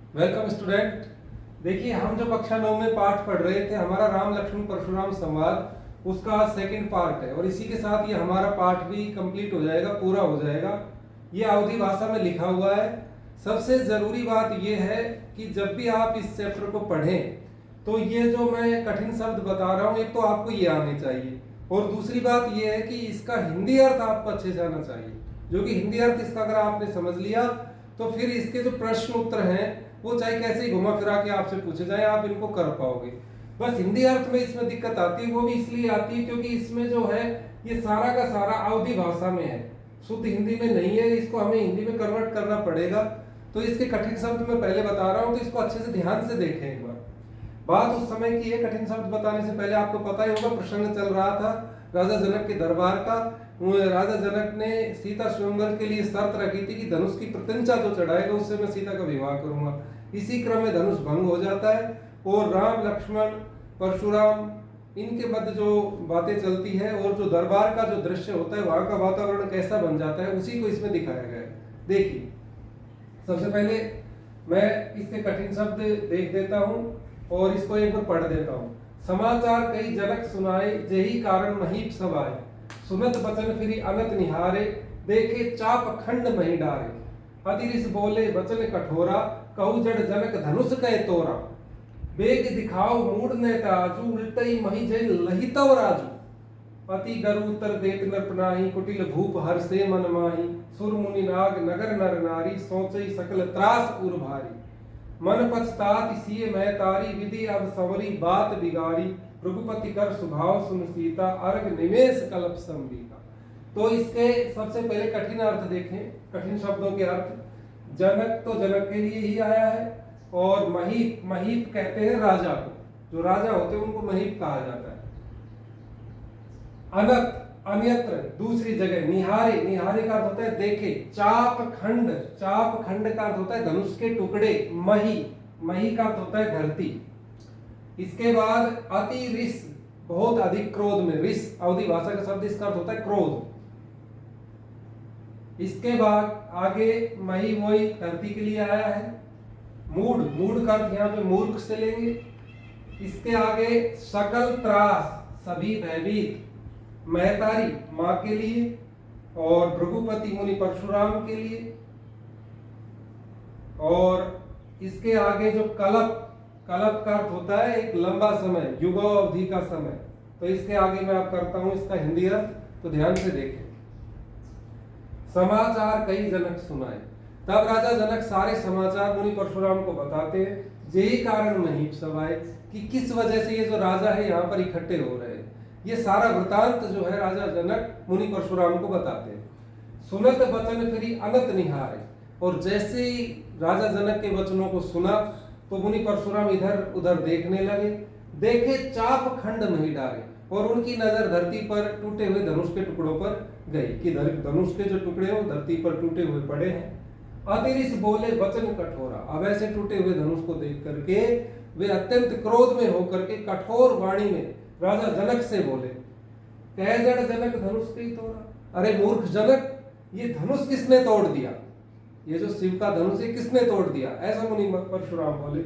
Welcome student. देखिए, हम जो कक्षा 9 में पाठ पढ़ रहे थे, हमारा राम लक्ष्मण परशुराम संवाद, उसका सेकंड पार्ट है और इसी के साथ ये हमारा पाठ भी कंप्लीट हो जाएगा, पूरा हो जाएगा। ये अवधी भाषा में लिखा हुआ है। सबसे जरूरी बात ये है कि जब भी आप इस चैप्टर को पढ़ें तो ये जो मैं कठिन शब्द बता रहा हूँ, एक तो आपको ये आने चाहिए और दूसरी बात ये है कि इसका हिंदी अर्थ आपको अच्छे से आना चाहिए। जो कि हिंदी अर्थ इसका अगर आपने समझ लिया तो फिर इसके जो प्रश्न उत्तर हैं वो चाहे कैसे ही घुमा फिरा के आपसे पूछे जाए, आप इनको कर पाओगे। बस हिंदी अर्थ में इसमें दिक्कत आती है, वो भी इसलिए आती है क्योंकि इसमें जो है ये सारा का सारा अवधी भाषा में है, शुद्ध हिंदी में नहीं है। इसको हमें हिंदी में कन्वर्ट करना पड़ेगा। तो इसके कठिन शब्द मैं पहले बता रहा हूँ, तो इसको अच्छे से ध्यान से देखें एक बार। बात उस समय की है, कठिन शब्द बताने से पहले आपको पता ही होगा प्रसंग चल रहा था राजा जनक के दरबार का। राजा जनक ने सीता स्वयंवर के लिए शर्त रखी थी कि धनुष की प्रत्यंचा जो चढ़ाएगा उससे मैं सीता का विवाह करूंगा। इसी क्रम में धनुष भंग हो जाता है और राम लक्ष्मण परशुराम इनके मध्य जो बातें चलती है और जो दरबार का जो दृश्य होता है, वहां का वातावरण कैसा बन जाता है, उसी को इसमें दिखाया गया है। देखिए, सबसे पहले मैं इसके कठिन शब्द देख देता हूं और इसको एक बार पढ़ देता हूं। समाचार कई जनक सुनाए, जेहि कारण महीप सब आए। सुनत बचन फिरी अनत निहारे, देखे चाप खंड मही डारे। अतिरिस बोले वचन कठोरा, कहु जड़ जनक धनुष कह तोरा। बेग दिखाओ मूड ने ताजू, उल्टई मही जय लहितव राजू। अति डरु उत्तर देत नर नाही, कुटिल भूप हर से मन माही। सुर मुनि नाग नगर नर नारी, सोचई सकल त्रास उर भारी। मन पछतात सिए मैं तारी, विधि अब संवरी बात बिगाड़ी। रघुपति कर स्वभाव सुन सीता, अर्घ निवेश कल्प संबीता। तो इसके सबसे पहले कठिन अर्थ देखें, कठिन शब्दों के अर्थ। जनक तो जनक के लिए ही आया है और महीप, महीप कहते हैं राजा को, जो राजा होते हैं उनको महीप कहा जाता है। अनत, अन्यत्र, दूसरी जगह। निहारे, निहारे का अर्थ होता है देखे। चाप खंड, चाप खंड का अर्थ होता है धनुष के टुकड़े। मही, मही का अर्थ होता है धरती। इसके बाद अति रिस, बहुत अधिक क्रोध में। रिस अवधी भाषा का शब्द, इसका अर्थ होता है क्रोध। इसके बाद आगे मही वही धरती के लिए आया है। मूड, मूड का अर्थ यहाँ पे मूर्ख से लेंगे। इसके आगे सकल त्रास, सभी भयभीत। महतारी, मां के लिए। और भृगुपति मुनि परशुराम के लिए। और इसके आगे जो कलप, कलप का अर्थ होता है एक लंबा समय, युगावधि का समय। तो इसके आगे मैं आप करता हूं इसका हिंदी अर्थ, तो ध्यान से देखें। समाचार कई जनक सुनाए। तब राजा जनक सारे समाचार मुनि परशुराम को बताते हैं। यही कारण महीप सब आए, कि किस वजह से ये जो राजा है यहाँ पर इकट्ठे हो रहे हैं। ये सारा वृतांत जो है राजा जनक मुनि परशुराम को बताते हैं। सुनत वचन फिरी अनत निहारे। और जैसे ही राजा जनक के वचनों को सुना तो मुनि परशुराम इधर उधर देखने लगे। देखे चाप खंड नहीं डारे, और उनकी नजर धरती पर टूटे हुए धनुष के टुकड़ों पर गई कि धनुष के जो टुकड़े हैं वो धरती पर टूटे हुए पड़े हैं। अतिरिस बोले वचन कठोरा। अब ऐसे टूटे हुए धनुष को देख करके वे अत्यंत क्रोध में होकर के कठोर वाणी में राजा जनक से बोले, कह जड़ जनक धनुष कई तोड़ा। अरे मूर्ख जनक, ये धनुष किसने तोड़ दिया? ये जो शिव का धनुष है किसने तोड़ दिया? ऐसा मुनि परशुराम बोले।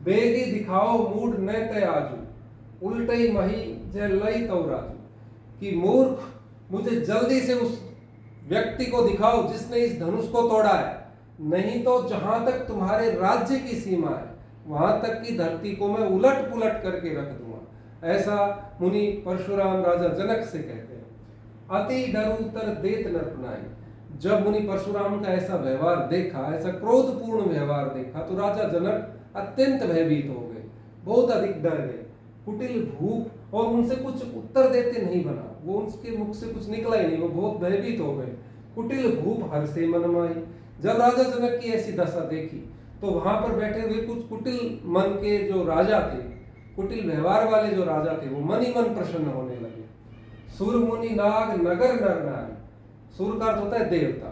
बेगी दिखाओ मूड न तय आजू, उल्टई मही जय लई तव राजू। कि मूर्ख, मुझे जल्दी से उस व्यक्ति को दिखाओ जिसने इस धनुष को तोड़ा है, नहीं तो जहां तक तुम्हारे राज्य की सीमा है वहां तक की धरती को मैं उलट पुलट करके रख दूंगा। ऐसा मुनि परशुराम राजा जनक से कहते हैं। अति डर उत्तर देत नर नाई। जब मुनि परशुराम का ऐसा व्यवहार देखा, ऐसा क्रोधपूर्ण व्यवहार देखा, तो राजा जनक अत्यंत भयभीत हो गए, बहुत अधिक डर गए। कुटिल भूप, और उनसे कुछ उत्तर देते नहीं बना, वो उनके मुख से कुछ निकला ही नहीं, वो बहुत भयभीत हो गए। कुटिल भूप हर से मन माई। जब राजा जनक की ऐसी दशा देखी तो वहां पर बैठे हुए कुछ कुटिल मन के जो राजा थे, कुटिल व्यवहार वाले जो राजा थे, वो मन ही मन प्रसन्न होने लगे। सुर मुनि नाग नगर नर नारी। सुर का अर्थ होता है देवता।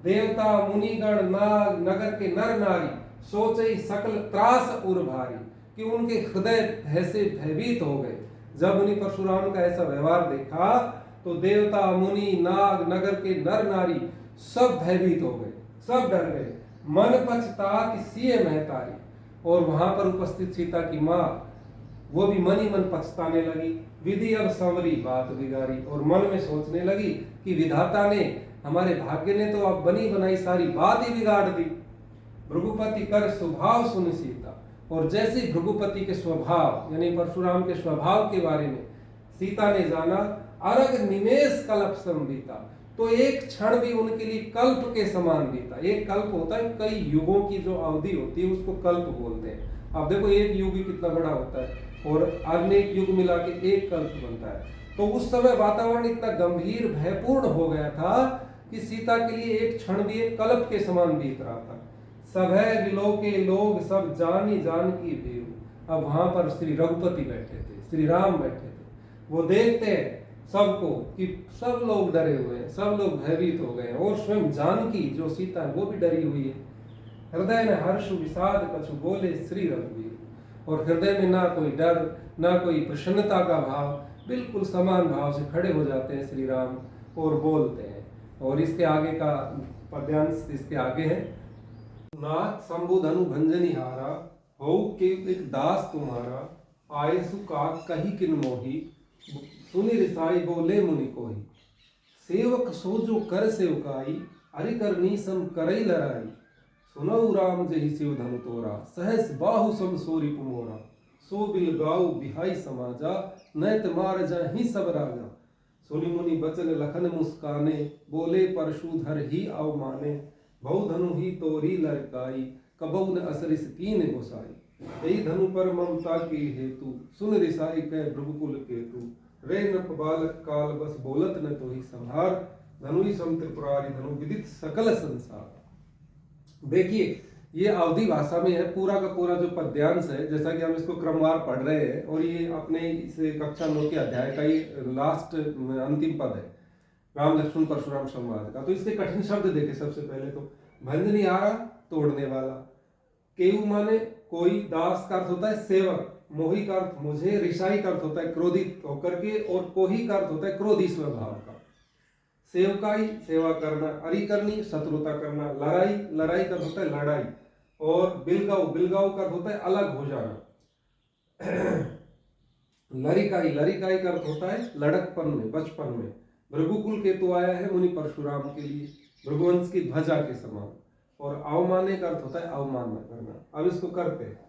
देवता, मुनिगण, नाग, नगर के नर नारी, सोचे सकल त्रास उर भारी। कि उनके हृदय ऐसे भयभीत हो गए। जब मुनि परशुराम का ऐसा व्यवहार देखा तो देवता, मुनि, नाग, नगर के नर नारी सब भयभीत हो गए, सब डर गए। मन पछतात सिए महतारी। और वहां पर उपस्थित सीता की माँ वो भी मन ही मन पछताने लगी। विधि अब संवरी बात बिगाड़ी, और मन में सोचने लगी कि विधाता ने, हमारे भाग्य ने तो अब बनी बनाई सारी बात ही बिगाड़ दी। भृगुपति कर स्वभाव सुन सीता, और जैसे भृगुपति के स्वभाव यानी परशुराम के स्वभाव के बारे में सीता ने जाना, अरग निमेष कल्प संबीता, तो एक क्षण भी उनके लिए कल्प के समान बीता। एक कल्प होता है, कई युगों की जो अवधि होती है उसको कल्प बोलते हैं। अब देखो एक युग ही कितना बड़ा होता है, और अनेक युग मिला के एक कल्प बनता है। तो उस समय वातावरण इतना गंभीर भयपूर्ण हो गया था कि सीता के लिए एक क्षण भी एक कल्प के समान बीत रहा था। सभय विलोके लोग सब जानी जान की भेरू। अब वहां पर श्री रघुपति बैठे थे, श्री राम बैठे थे। वो देखते हैं सबको कि सब लोग डरे हुए हैं, सब लोग भयभीत हो गए हैं, और स्वयं जानकी जो सीता है वो भी डरी हुई है। हृदय में हर्ष विषाद कछु बोले श्री रघुवीर। और हृदय में ना कोई डर ना कोई प्रसन्नता का भाव, बिल्कुल समान भाव से खड़े हो जाते हैं श्री राम और बोलते हैं। और इसके आगे का पद्यांश इसके आगे है। नाथ शंभु धनु भंजनी हारा, हो के एक दास तुम्हारा, आए सुका कही किन मोही, सुनि रिसाई बोले मुनि कोही। सेवक सोजो कर सेवकाई, अरि करनी सम करई लड़ाई। सुनऊ राम जहि शिव धनु तोरा, सहस बाहु सम सोरी पुमोरा। सो बिल गाऊ बिहाई समाजा, नैत मार जाहि सब राजा। सुनि मुनि बचन लखन मुस्काने, बोले परशुधर ही अवमाने। बहु धनु ही तोरी लड़काई, कबहु न असरिस कीन गोसाई। यही धनु पर ममता की हेतु, सुन रिसाई कह भृगुकुल केतु। रे नप बालक काल बस बोलत न तो ही संहार, धनु ही सम त्रिपुरारी धनु विदित सकल संसार। देखिए ये अवधि भाषा में है पूरा का पूरा जो पद्यांश है, जैसा कि हम इसको क्रमवार पढ़ रहे हैं, और ये अपने इस कक्षा 9 के अध्याय का ही लास्ट अंतिम पद है, राम लक्ष्मण परशुराम संवाद का। तो इसके कठिन शब्द देखे। सबसे पहले तो भंजनी आरा, तोड़ने वाला। केयू माने कोई, दास का अर्थ होता है सेवक, मोही का अर्थ मुझे, रिसाई का अर्थ होता है क्रोधित होकर के, और कोही का अर्थ होता है क्रोधी स्वभाव का। सेवकाई सेवा करना, अरि करनी शत्रुता करना, लड़ाई लड़ाई का अर्थ होता है लड़ाई, और बिलगाऊ बिलगाऊ का अर्थ होता है अलग हो जाना। लरिकाई लरिकाई का अर्थ होता है लड़कपन में, बचपन में। भृगुकुल केतु आया है मुनि परशुराम के लिए, भृगुवंश की ध्वजा के समान। और अवमाने का अर्थ होता है अवमानना करना। अब इसको करते हैं।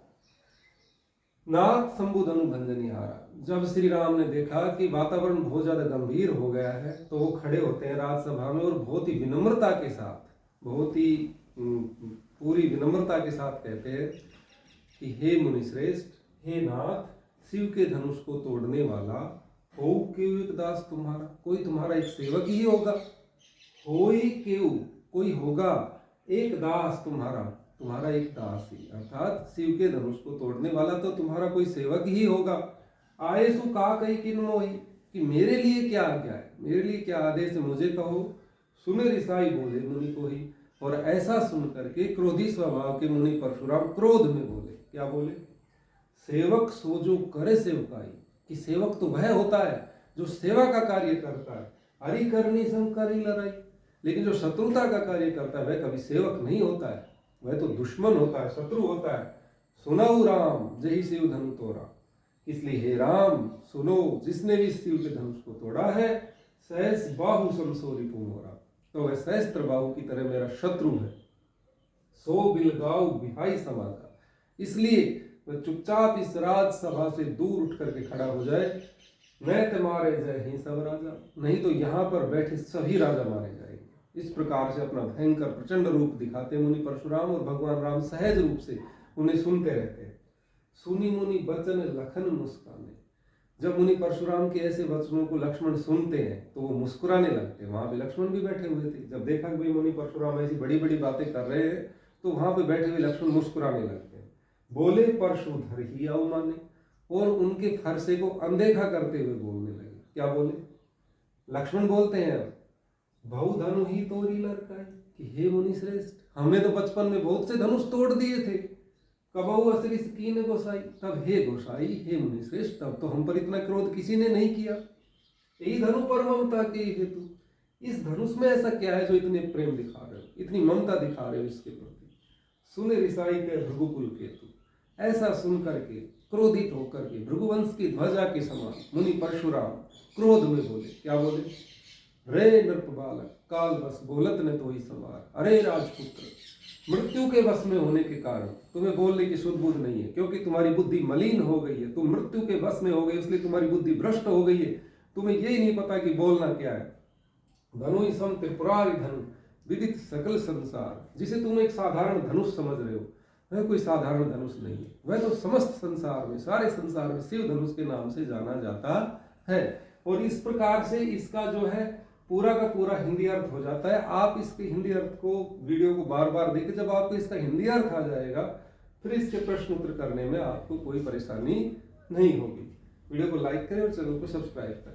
नाथ शंभु धनु भंजनी हारा। जब श्री राम ने देखा कि वातावरण बहुत ज्यादा गंभीर हो गया है, तो वो खड़े होते हैं राजसभा में, और बहुत ही विनम्रता के साथ, बहुत ही पूरी विनम्रता के साथ कहते हैं कि हे मुनिश्रेष्ठ, हे नाथ, शिव के धनुष को तोड़ने वाला, हो क्यों एक दास तुम्हारा, कोई तुम्हारा एक सेवक ही होगा। होई क्यों, कोई होगा, एक दास तुम्हारा, तुम्हारा एक दास ही, अर्थात शिव के धनुष को तोड़ने वाला तो तुम्हारा कोई सेवक ही होगा। आए सु का कही किन मोही, कि मेरे लिए क्या आज्ञा है, मेरे लिए क्या आदेश है, मुझे कहो। सुन रिसाई बोले मुनि को ही। और ऐसा सुन करके क्रोधी स्वभाव के मुनि परशुराम क्रोध में बोले। क्या बोले? सेवक सोजो करे सेवकाई, कि सेवक तो वह होता है जो सेवा का कार्य करता है। हरि करनी संकरी लड़ाई, लेकिन जो शत्रुता का कार्य करता है वह कभी सेवक नहीं होता है, वह तो दुश्मन होता है, शत्रु होता है। सुनऊ राम जही शिव धनु तोड़ा, इसलिए हे राम सुनो, जिसने भी शिव के धनुष को तोड़ा है, सहस बाहु समसोरी पुमोरा, तो वह सहस्त्र बाहु की तरह मेरा शत्रु है। सो बिलगाऊ बिहाई समाजा, इसलिए वह चुपचाप इस राजसभा से दूर उठ करके खड़ा हो जाए। नैत मारे जय ही सब राजा, नहीं तो यहाँ पर बैठे सभी राजा मारे जाएंगे। इस प्रकार से अपना भयंकर प्रचंड रूप दिखाते मुनि परशुराम, और भगवान राम सहज रूप से उन्हें सुनते रहते हैं। सुनी मुनि बचन लखन मुस्काने, जब मुनि परशुराम के ऐसे वचनों को लक्ष्मण सुनते हैं तो वो मुस्कुराने लगते हैं। वहां पे लक्ष्मण भी बैठे हुए थे, जब देखा कि मुनि परशुराम ऐसी बड़ी बड़ी बातें कर रहे हैं तो वहां पे बैठे हुए लक्ष्मण मुस्कुराने लगते हैं। बोले परशुधर ही अवमाने, और उनके फरसे को अनदेखा करते हुए बोलने लगे। क्या बोले? लक्ष्मण बोलते हैं बहु धनु ही तोरी लड़काई, कि हे मुनि श्रेष्ठ, हमने तो बचपन में बहुत से धनुष तोड़ दिए थे। कबहु असरी कीन गोसाई, तब हे गोसाई, हे मुनि श्रेष्ठ, तब तो हम पर इतना क्रोध किसी ने नहीं किया। यही धनु पर ममता के हेतु, इस धनुष में ऐसा क्या है जो इतने प्रेम दिखा रहे हो, इतनी ममता दिखा रहे हो इसके प्रति। सुने रिसाई के भृगुकुल केतु। ऐसा सुन करके क्रोधित होकर के भृगुवंश की ध्वजा के समान मुनि परशुराम क्रोध में बोले, क्या बोले? रे नृप बालक काल बस बोलत ने तो ही सवार। अरे राजपुत्र, मृत्यु के वश में होने के कारण तुम्हें बोलने की शुद्ध बुद्ध नहीं है, क्योंकि तुम्हारी बुद्धि मलिन हो गई है, तुम मृत्यु के वश में हो गए, इसलिए तुम्हारी बुद्धि भ्रष्ट हो गई है, तुम्हें यही नहीं पता कि बोलना क्या है। धनु सम त्रिपुरारी धनु विदित सकल संसार, जिसे तुम एक साधारण धनुष समझ रहे हो, वह कोई साधारण धनुष नहीं है, वह तो समस्त संसार में, सारे संसार में शिव धनुष के नाम से जाना जाता है। और इस प्रकार से इसका जो है पूरा का पूरा हिंदी अर्थ हो जाता है। आप इसके हिंदी अर्थ को वीडियो को बार बार देखें, जब आपको इसका हिंदी अर्थ आ जाएगा फिर इसके प्रश्न उत्तर करने में आपको कोई परेशानी नहीं होगी। वीडियो को लाइक करें और चैनल को सब्सक्राइब करें।